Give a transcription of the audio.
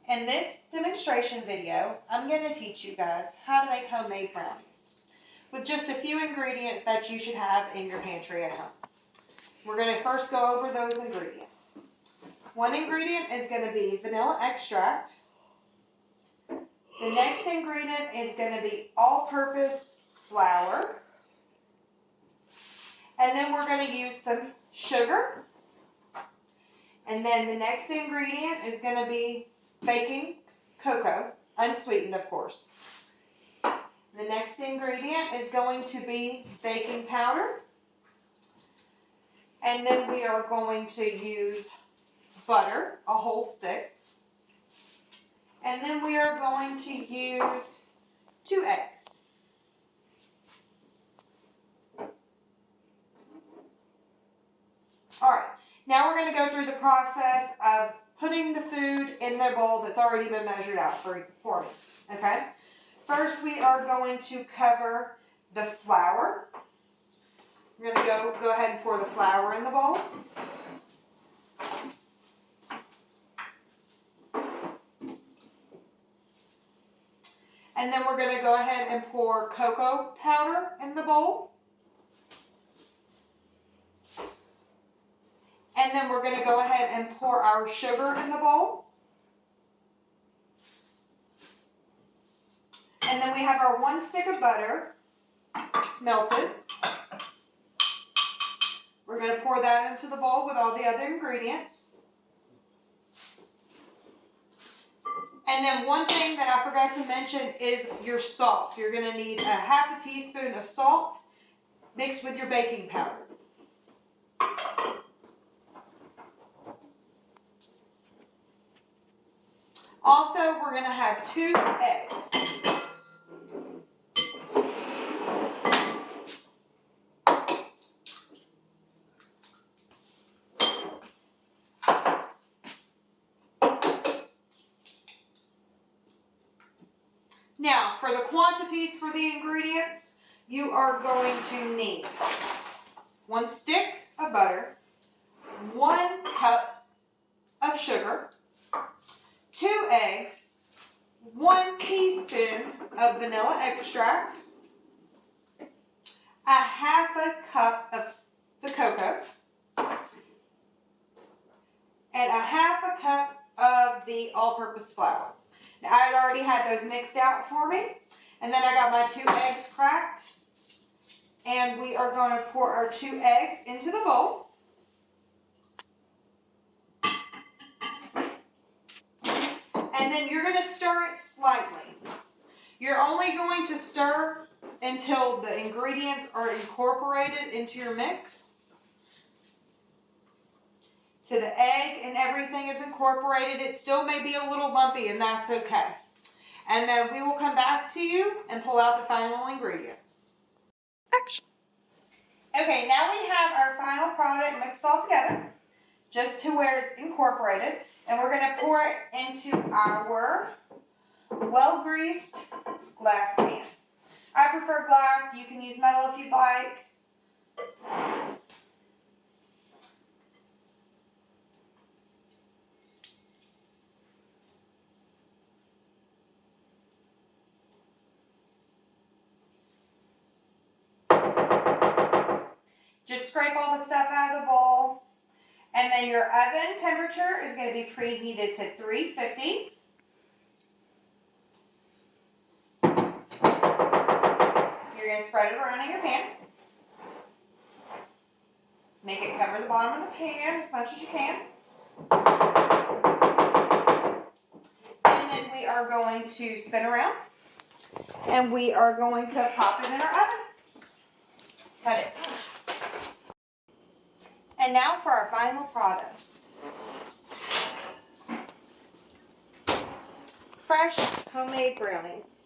In this demonstration video, I'm going to teach you guys how to make homemade brownies with just a few ingredients that you should have in your pantry at home. We're going to first go over those ingredients. One ingredient is going to be vanilla extract. The next ingredient is going to be all-purpose flour. And then we're going to use some sugar. And then the next ingredient is going to be baking cocoa, unsweetened of course. The next ingredient is going to be baking powder. And then we are going to use butter, a whole stick. And then we are going to use 2 eggs. All right, now we're going to go through the process of putting the food in the bowl that's already been measured out for me, okay? First, we are going to cover the flour. We're going to go ahead and pour the flour in the bowl. And then we're going to go ahead and pour cocoa powder in the bowl. And then we're going to go ahead and pour our sugar in the bowl. And then we have our 1 stick of butter melted. We're going to pour that into the bowl with all the other ingredients. And then one thing that I forgot to mention is your salt. You're going to need a half a teaspoon of salt mixed with your baking powder. Also, we're going to have 2 eggs. Now, for the quantities for the ingredients, you are going to need 1 stick of butter, 1 cup of sugar, 2 eggs, 1 teaspoon of vanilla extract, a half a cup of the cocoa, and a half a cup of the all-purpose flour. Now, I had already had those mixed out for me, and then I got my 2 eggs cracked, and we are going to pour our 2 eggs into the bowl. And then you're going to stir it slightly. You're only going to stir until the ingredients are incorporated into your mix. To the egg and everything is incorporated. It still may be a little bumpy, and that's okay. And then we will come back to you and pull out the final ingredient. Action. Okay, now we have our final product mixed all together, just to where it's incorporated. And we're going to pour it into our well-greased glass pan. I prefer glass. You can use metal if you'd like. Just scrape all the stuff out of the bowl. And then your oven temperature is going to be preheated to 350. You're going to spread it around in your pan. Make it cover the bottom of the pan as much as you can. And then we are going to spin around. And we are going to pop it in our oven. Cut it. And now for our final product. Fresh homemade brownies.